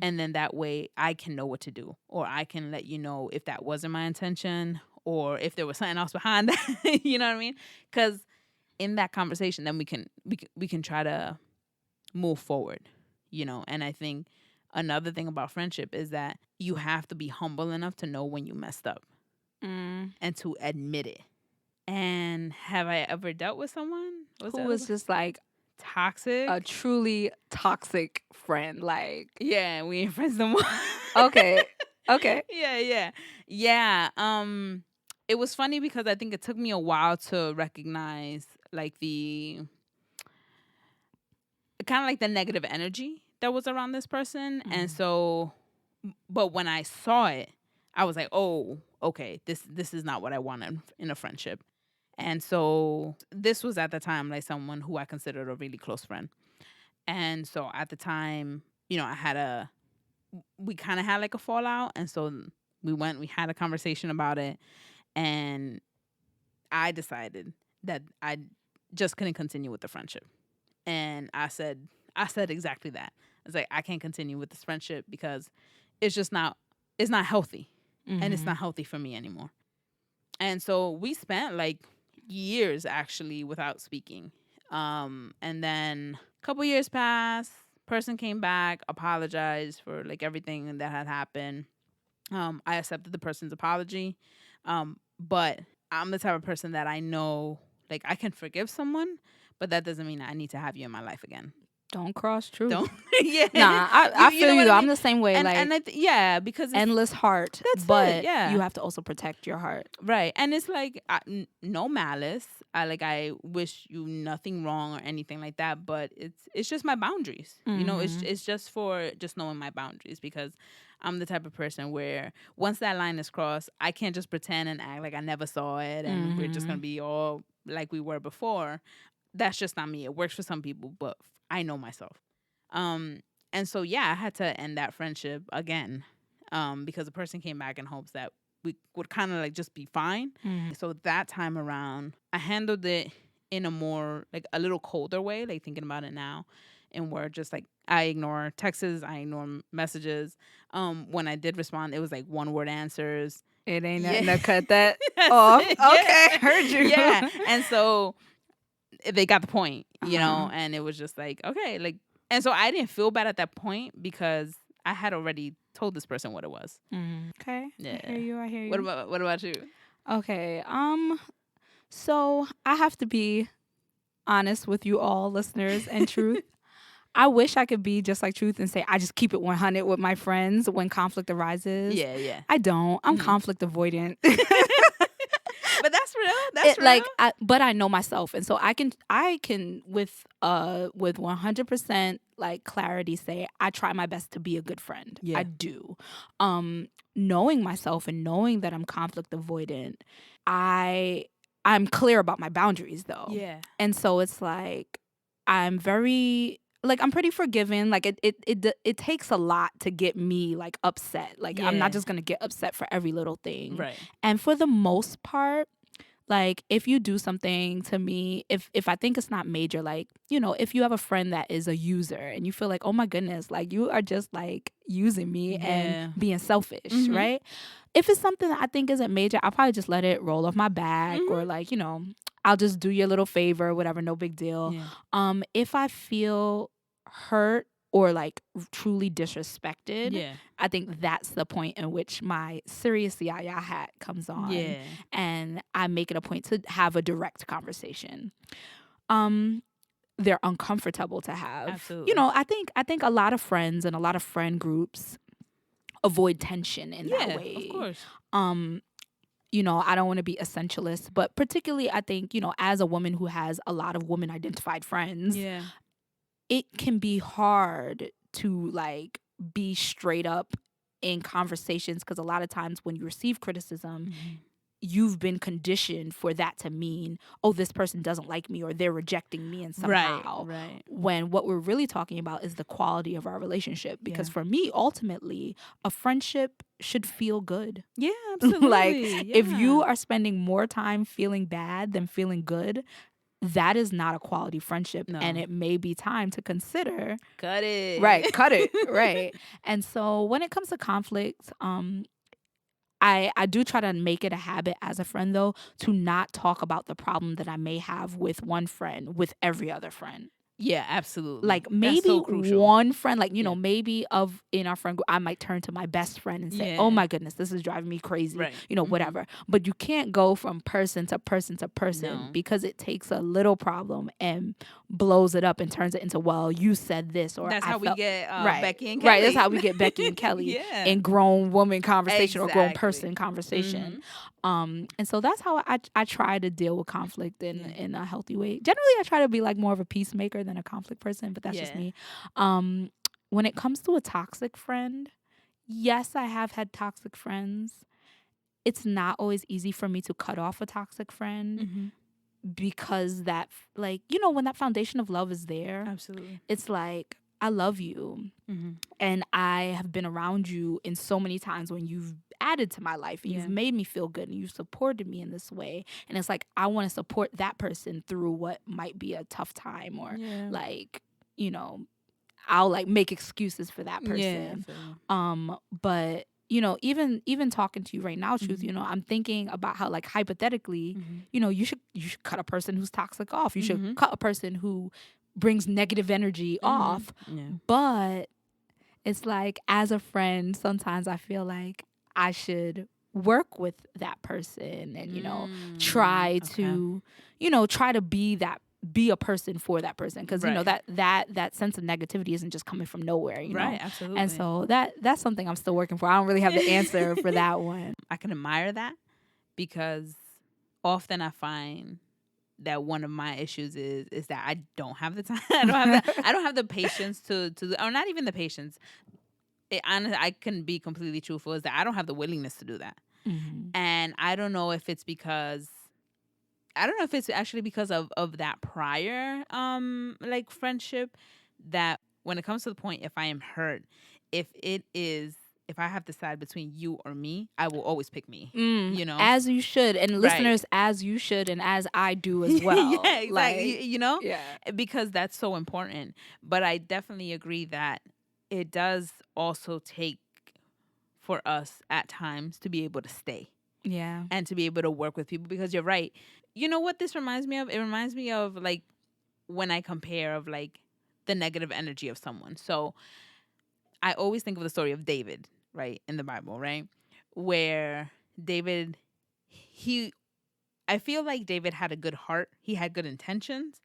And then that way I can know what to do, or I can let you know if that wasn't my intention or if there was something else behind that. You know what I mean? Because in that conversation, then we can try to move forward, And I think another thing about friendship is that you have to be humble enough to know when you messed up and to admit it. And have I ever dealt with someone who was just like toxic? a truly toxic friend? Like, yeah, we ain't friends no more. Okay. Yeah. It was funny because I think it took me a while to recognize like the kind of like the negative energy that was around this person. And so, but when I saw it, I was like, oh, okay, this is not what I wanted in a friendship. And so this was at the time like someone who I considered a really close friend. And so at the time, we kind of had like a fallout. And so we had a conversation about it, and I decided that I just couldn't continue with the friendship. And I said exactly that. I was like, I can't continue with this friendship because it's just not it's not healthy. And it's not healthy for me anymore. And so we spent like years actually without speaking. And then a couple years passed, person came back, apologized for like everything that had happened. I accepted the person's apology. But I'm the type of person that I know, like, I can forgive someone, but that doesn't mean I need to have you in my life again. Don't cross truth. Don't. Yeah. Nah, I feel you though. I'm mean? the same way. And yeah, because it's, endless heart. That's but it, yeah. you have to also protect your heart. Right. And it's like no malice. I wish you nothing wrong or anything like that, but it's just my boundaries. You know, it's just for just knowing my boundaries, because I'm the type of person where once that line is crossed, I can't just pretend and act like I never saw it and we're just going to be all like we were before. That's just not me. It works for some people, but I know myself. And so, yeah, I had to end that friendship again, because the person came back in hopes that we would kind of like just be fine. So that time around, I handled it in a more like a little colder way, like thinking about it now. And where just like I ignore texts, I ignore messages. When I did respond, it was like 1-word answers. It ain't nothing to cut that off. Okay, heard you. Yeah. And so they got the point, you know, and it was just like, okay, like, and so I didn't feel bad at that point because I had already told this person what it was. Okay. Yeah. I hear you. What about you? Okay. So I have to be honest with you all, listeners, and Truth. I wish I could be just like Truth and say I just keep it 100 with my friends when conflict arises. Yeah. I don't. I'm conflict avoidant. But that's real. That's real. Like, but I know myself, and so I can with 100% like clarity say I try my best to be a good friend. Yeah. I do. Knowing myself and knowing that I'm conflict avoidant, I'm clear about my boundaries though. Yeah. And so it's like I'm very like I'm pretty forgiving. Like it takes a lot to get me like upset. Like I'm not just gonna get upset for every little thing. Right. And for the most part, like if you do something to me, if I think it's not major, like, you know, if you have a friend that is a user and you feel like, oh my goodness, like you are just like using me and being selfish, right? If it's something that I think isn't major, I'll probably just let it roll off my back or like, you know, I'll just do you a little favor, whatever, no big deal. Yeah. If I feel hurt or like truly disrespected, I think that's the point in which my serious Yaya hat comes on. Yeah. And I make it a point to have a direct conversation. They're uncomfortable to have. Absolutely. You know, I think a lot of friends and a lot of friend groups avoid tension in that way. Of course. You know, I don't want to be essentialist, but particularly I think, you know, as a woman who has a lot of women identified friends, it can be hard to like be straight up in conversations, because a lot of times when you receive criticism, you've been conditioned for that to mean, oh, this person doesn't like me or they're rejecting me in somehow. Right. When what we're really talking about is the quality of our relationship. Because for me, ultimately, a friendship should feel good. Yeah, absolutely. Like if you are spending more time feeling bad than feeling good, that is not a quality friendship. No. And it may be time to consider. Cut it. Right, cut it. Right. And so when it comes to conflict, I do try to make it a habit as a friend, though, to not talk about the problem that I may have with one friend with every other friend. Yeah, absolutely. Like maybe one friend, like, you know, maybe in our friend group, I might turn to my best friend and say, oh my goodness, this is driving me crazy, you know, whatever. But you can't go from person to person to person because it takes a little problem and blows it up and turns it into, well, you said this, or that's how we get Becky and Kelly. Right, that's how we get Becky and Kelly in grown woman conversation or grown person conversation. And so that's how I try to deal with conflict in a healthy way. Generally, I try to be like more of a peacemaker than a conflict person, but that's just me. When it comes to a toxic friend, yes, I have had toxic friends. It's not always easy for me to cut off a toxic friend because that, like, you know, when that foundation of love is there, absolutely, it's like I love you. Mm-hmm. And I have been around you in so many times when you've added to my life and Yeah. you've made me feel good and you've supported me in this way. And it's like, I want to support that person through what might be a tough time, or like, you know, I'll like make excuses for that person. But you know, even talking to you right now, Truth, you know, I'm thinking about how, like, hypothetically, you know, you should cut a person who's toxic off. You should cut a person who brings negative energy off. But it's like, as a friend, sometimes I feel like I should work with that person and, you know, try to, you know, try to be a person for that person, because you know that sense of negativity isn't just coming from nowhere, you know. Absolutely. And so that's something I'm still working for. I don't really have the answer for that one. I can admire that, because often I find that one of my issues is that I don't have the time. I don't have the patience to or not even the patience. Honestly, I can be completely truthful, is that I don't have the willingness to do that. And I don't know if it's actually because of that prior like friendship, that when it comes to the point, if I am hurt, if I have to decide between you or me, I will always pick me. You know, as you should, and listeners, as you should, and as I do as well. Yeah, exactly. Like, you know, because that's so important. But I definitely agree that it does also take for us at times to be able to stay. Yeah. And to be able to work with people, because you're right. You know what this reminds me of? It reminds me of, like, when I compare of, like, the negative energy of someone. So I always think of the story of David, right, in the Bible, right? Where David, I feel like David had a good heart. He had good intentions.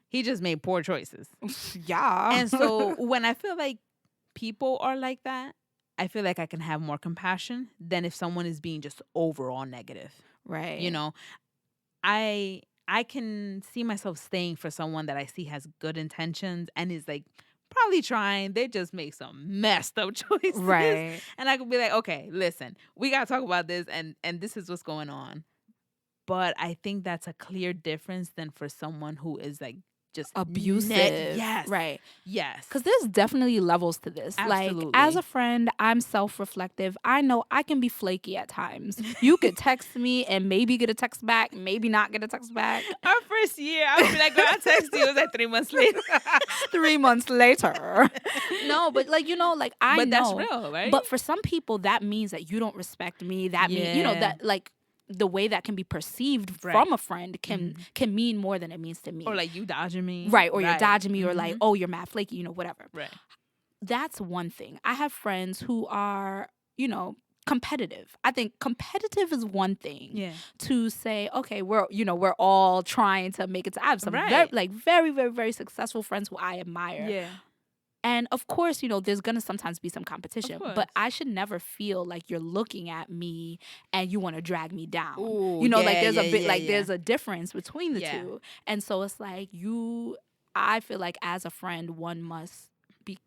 He just made poor choices. Yeah. And so when I feel like people are like that, I feel like I can have more compassion than if someone is being just overall negative. Right. You know, I can see myself staying for someone that I see has good intentions and is, like, probably trying. They just make some messed up choices. Right. And I could be like, okay, listen, we got to talk about this, and this is what's going on. But I think that's a clear difference than for someone who is, like, just abusive. Yes. Right. Yes. Because there's definitely levels to this. Absolutely. Like, as a friend, I'm self-reflective. I know I can be flaky at times. You could text me and maybe get a text back, maybe not get a text back. Our first year, I would be like, girl, I text you. It was like 3 months later. 3 months later. No, but, like, you know, like, I know. But that's real, right? But for some people, that means that you don't respect me. That means, you know, that, like, the way that can be perceived from a friend can mean more than it means to me. Or, like, you dodging me. Right. Or you're dodging me, or like, oh, you're mad flaky, you know, whatever. Right. That's one thing. I have friends who are, you know, competitive. I think competitive is one thing. To say, okay, we're all trying to make it to. I have some very, very, very successful friends who I admire. Yeah. And of course, you know, there's going to sometimes be some competition, but I should never feel like you're looking at me and you want to drag me down. Ooh, you know, like, there's there's a difference between the two. And so it's like, I feel like as a friend, one must be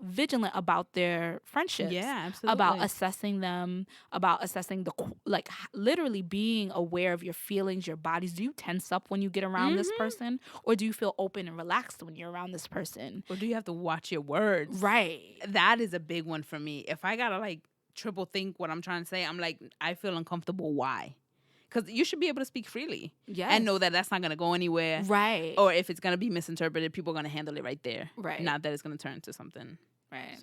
vigilant about their friendships. Yeah, absolutely. About assessing them, about assessing like, literally being aware of your feelings, your bodies. Do you tense up when you get around this person? Or do you feel open and relaxed when you're around this person? Or do you have to watch your words? Right. That is a big one for me. If I gotta, like, triple think what I'm trying to say, I'm like, I feel uncomfortable. Why? Because you should be able to speak freely. Yes. And know that that's not going to go anywhere. Right. Or if it's going to be misinterpreted, people are going to handle it right there. Right. Not that it's going to turn into something. Right.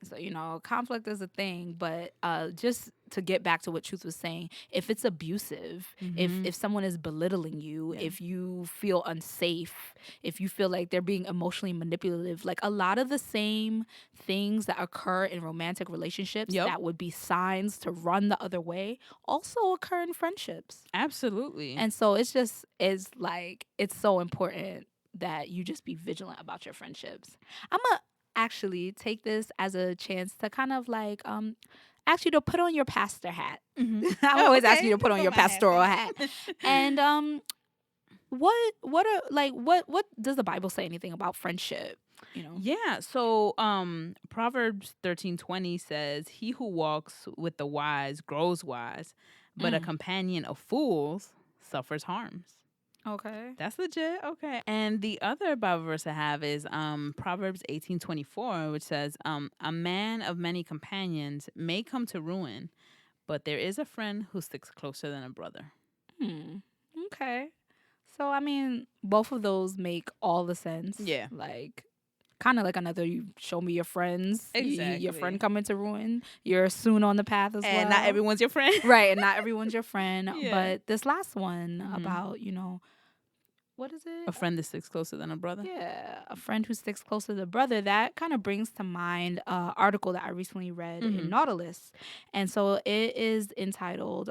So, you know, conflict is a thing, but just to get back to what Truth was saying, if it's abusive, if someone is belittling you, if you feel unsafe, if you feel like they're being emotionally manipulative, like, a lot of the same things that occur in romantic relationships that would be signs to run the other way also occur in friendships. Absolutely. And so it's so important that you just be vigilant about your friendships. I'm a actually take this as a chance to kind of, like, ask you to put on your pastor hat. I'm always asking you to put on your pastoral hat. And what does the Bible say anything about friendship? You know? Yeah. So Proverbs 13:20 says, "He who walks with the wise grows wise, but a companion of fools suffers harms." Okay. That's legit. Okay. And the other Bible verse I have is Proverbs 18:24, which says, a man of many companions may come to ruin, but there is a friend who sticks closer than a brother. Hmm. Okay. So I mean, both of those make all the sense. Yeah. Like, kind of like another. You show me your friends. Your friend Exactly. coming to ruin. You're soon on the path as And not well. everyone's your friend. Right, and not everyone's your friend. Yeah. But this last one Mhm. about what is it? A friend that sticks closer than a brother. Yeah, a friend who sticks closer to the brother. That kind of brings to mind an article that I recently read in Mhm. Nautilus. And so it is entitled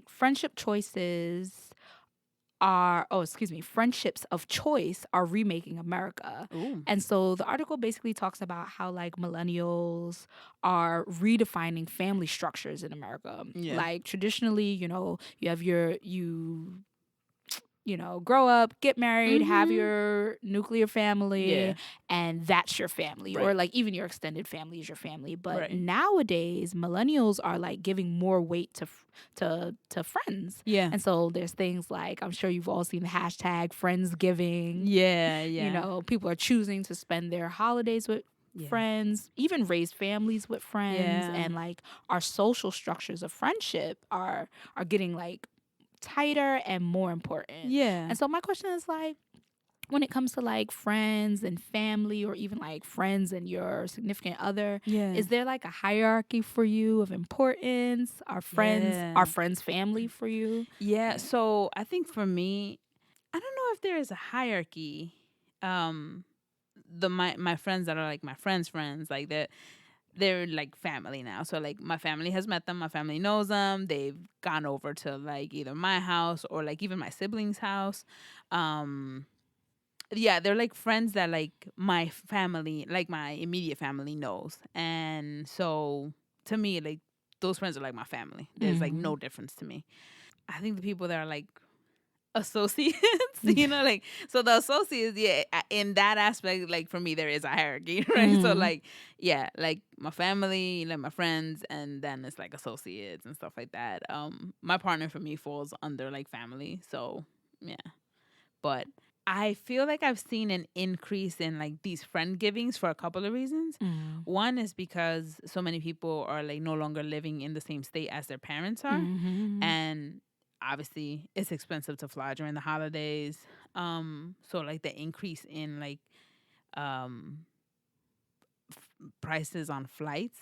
Friendship Choices Friendships of Choice Are Remaking America. Ooh. And so the article basically talks about how like millennials are redefining family structures in America. Yeah. Like traditionally, you have grow up, get married, have Mhm. your nuclear family, Yeah. and that's your family. Or Right. like even your extended family is your family. But Right. nowadays, millennials are like giving more weight to friends. Yeah. And so there's things like I'm sure you've all seen the hashtag Friendsgiving. Yeah. Yeah. People are choosing to spend their holidays with Yeah. friends, even raise families with friends, Yeah. and like our social structures of friendship are getting like tighter and more important. Yeah. And so my question is like when it comes to like friends and family or even like friends and your significant other, Yeah. is there like a hierarchy for you of importance? Are Yeah. friends family for you? Yeah. So I think for me, I don't know if there is a hierarchy. My friends that are like my friends' friends, like they're like family now. So like my family has met them, my family knows them. They've gone over to like either my house or like even my siblings' house. Yeah, they're like friends that like my family, like my immediate family knows. And so to me, like those friends are like my family. There's like no difference to me. I think the people that are like associates, like so the associates, yeah, in that aspect, like for me there is a hierarchy, right? So like yeah, like my family, like my friends, and then it's like associates and stuff like that. My partner for me falls under like family, so yeah. But I feel like I've seen an increase in like these friend givings for a couple of reasons. One is because so many people are like no longer living in the same state as their parents are, and obviously it's expensive to fly during the holidays. So like the increase in like um prices on flights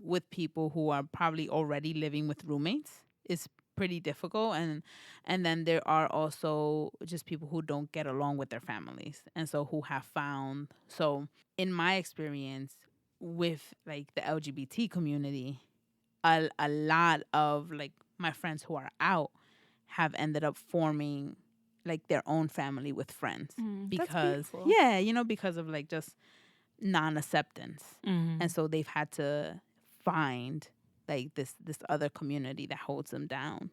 with people who are probably already living with roommates is pretty difficult, and then there are also just people who don't get along with their families, and so who have found, so in my experience with like the LGBT community, a lot of like my friends who are out have ended up forming like their own family with friends That's because beautiful. yeah, because of like just non-acceptance, and so they've had to find like this other community that holds them down.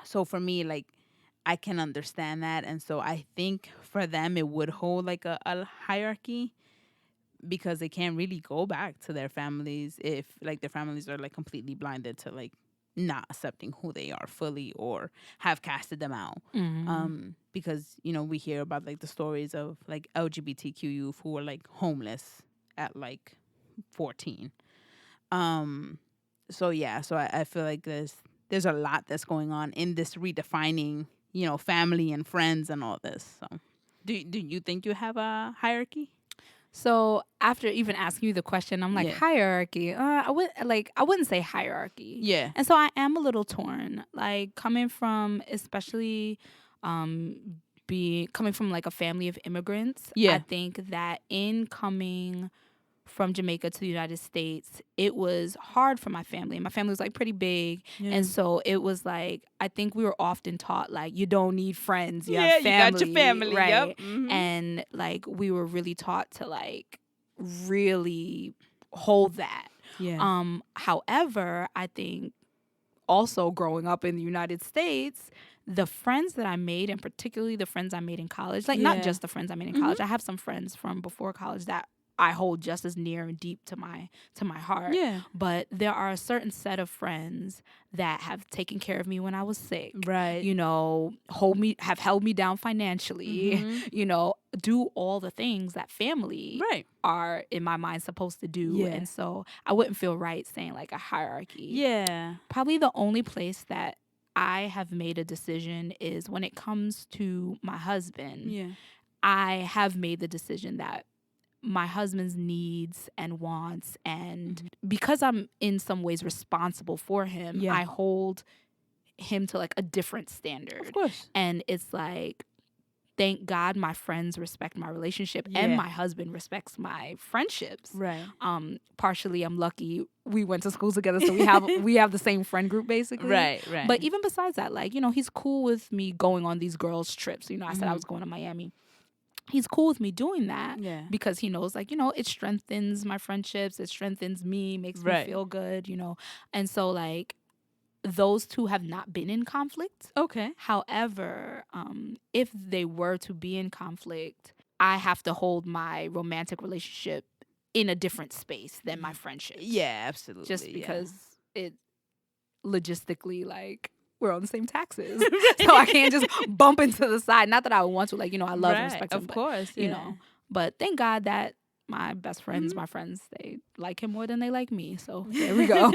So for me, like I can understand that, and so I think for them it would hold like a hierarchy because they can't really go back to their families if like their families are like completely blinded to like not accepting who they are fully or have casted them out. Because we hear about like the stories of like LGBTQ youth who are like homeless at like 14. So yeah, so I feel like there's a lot that's going on in this redefining family and friends and all this. So do you think you have a hierarchy? So after even asking you the question, I'm like Yeah. hierarchy. I wouldn't say hierarchy. Yeah. And so I am a little torn. Like coming from, especially, coming from like a family of immigrants. Yeah. I think that in coming from Jamaica to the United States, it was hard for my family. And my family was like pretty big. Yeah. And so it was like, I think we were often taught like, you don't need friends. You Yeah, have you family. got your family, Right. yep. Mhm. And like, we were really taught to like, really hold that. Yeah. However, I think also growing up in the United States, the friends that I made, and particularly the friends I made in college, like not Yeah. just the friends I made in college, I have some friends from before college that I hold just as near and deep to my heart. Yeah. But there are a certain set of friends that have taken care of me when I was sick. Right. You know, have held me down financially. Mm-hmm. You know, do all the things that family Right. are in my mind supposed to do. Yeah. And so I wouldn't feel right saying like a hierarchy. Yeah. Probably the only place that I have made a decision is when it comes to my husband. Yeah. I have made the decision that my husband's needs and wants, and because I'm in some ways responsible for him, Yeah. I hold him to like a different standard. Of course. And it's like, thank God my friends respect my relationship Yeah. and my husband respects my friendships. Right. Partially I'm lucky we went to school together, so we have the same friend group basically. Right. But even besides that, like, you know, he's cool with me going on these girls trips. You know, I said I was going to Miami. He's cool with me doing that because he knows, like, you know, it strengthens my friendships, it strengthens me, makes me feel good, you know. And so like those two have not been in conflict. Okay. However, if they were to be in conflict, I have to hold my romantic relationship in a different space than my friendships. Yeah, absolutely. Just because it logistically, like, we're on the same taxes. So I can't just bump into the side. Not that I would want to, like, you know, I love and respect him. Of course, you know. But thank God that my best friends, my friends, they like him more than they like me. So there we go.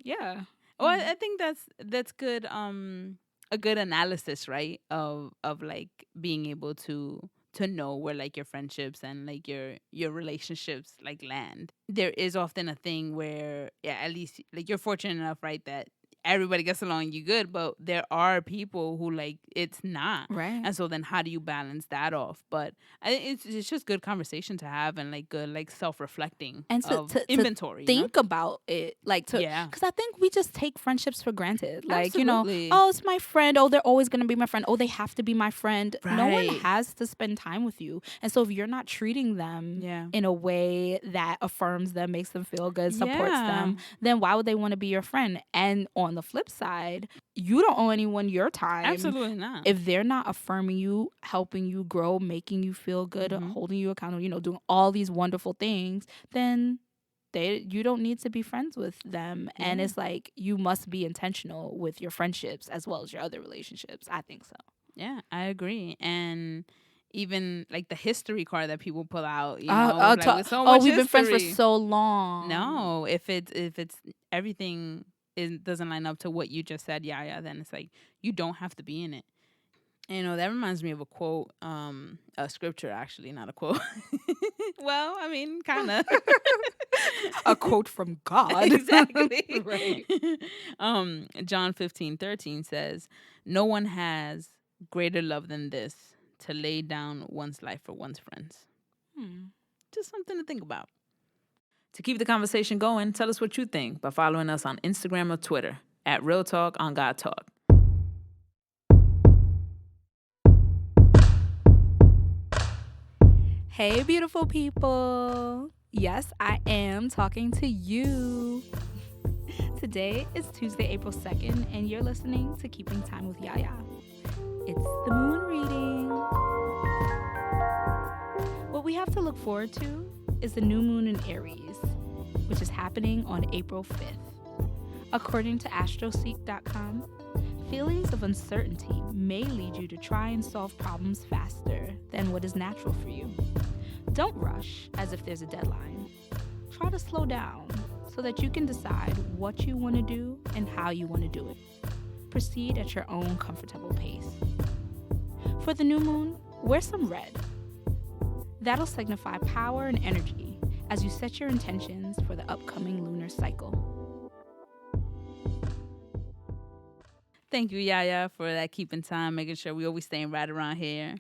Yeah. Well, I think that's good. A good analysis, right? Of like being able to know where like your friendships and like your relationships like land. There is often a thing where, yeah, at least like you're fortunate enough, right, that everybody gets along, you good, but there are people who like it's not, right. And so then how do you balance that off? But I think it's just good conversation to have and like good like self-reflecting and to inventory, think about it, like because I think we just take friendships for granted, like Absolutely. You know, oh, it's my friend, oh, they're always gonna be my friend, oh, they have to be my friend. No one Right. has to spend time with you, and so if you're not treating them in a way that affirms them, makes them feel good, supports them, then why would they want to be your friend? And on the flip side, you don't owe anyone your time. Absolutely not. If they're not affirming you, helping you grow, making you feel good, holding you accountable, you know, doing all these wonderful things, then you don't need to be friends with them. And it's like, you must be intentional with your friendships as well as your other relationships. I think so. Yeah, I agree. And even like the history card that people pull out, you know, like with so much we've been friends for history. so long. No, if it's everything doesn't line up to what you just said, Yaya, then it's like you don't have to be in it. You know, that reminds me of a quote, a scripture actually, not a quote. Well, I mean, kind of. A quote from God. Exactly. Right. John 15:13 says, "No one has greater love than this, to lay down one's life for one's friends." Just something to think about. To keep the conversation going, tell us what you think by following us on Instagram or Twitter at Real Talk on God Talk. Hey, beautiful people. Yes, I am talking to you. Today is Tuesday, April 2nd, and you're listening to Keeping Time with Yaya. It's the moon reading. What we have to look forward to is the new moon in Aries, which is happening on April 5th. According to astroseek.com, feelings of uncertainty may lead you to try and solve problems faster than what is natural for you. Don't rush as if there's a deadline. Try to slow down so that you can decide what you want to do and how you want to do it. Proceed at your own comfortable pace. For the new moon, wear some red. That'll signify power and energy as you set your intentions for the upcoming lunar cycle. Thank you, Yaya, for that keeping time, making sure we always staying right around here.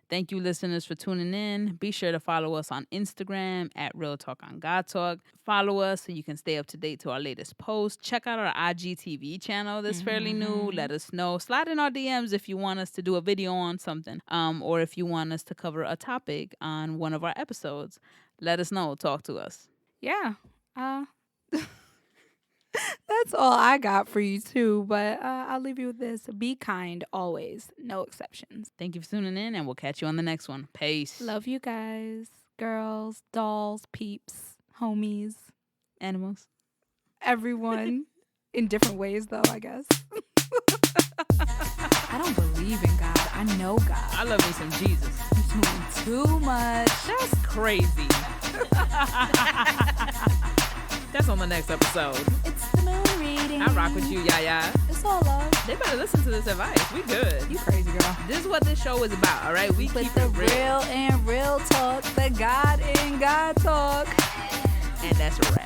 Thank you, listeners, for tuning in. Be sure to follow us on Instagram at Real Talk on God Talk. Follow us so you can stay up to date to our latest posts. Check out our IGTV channel that's fairly new. Let us know. Slide in our DMs if you want us to do a video on something, or if you want us to cover a topic on one of our episodes. Let us know. Talk to us. Yeah. That's all I got for you too, but I'll leave you with this. Be kind always, no exceptions. Thank you for tuning in, and we'll catch you on the next one. Peace. Love you guys. girls, dolls, peeps, homies, Animals. everyone in different ways, though, I guess. I don't believe in God. I know God. I love me some Jesus. You're doing too much. That's crazy. That's on the next episode. It's the moon reading. I rock with you, Yaya. It's all love. They better listen to this advice. We good. You crazy girl. This is what this show is about, all right? We With keep the it real. real and real talk, the God in God talk. And that's a wrap.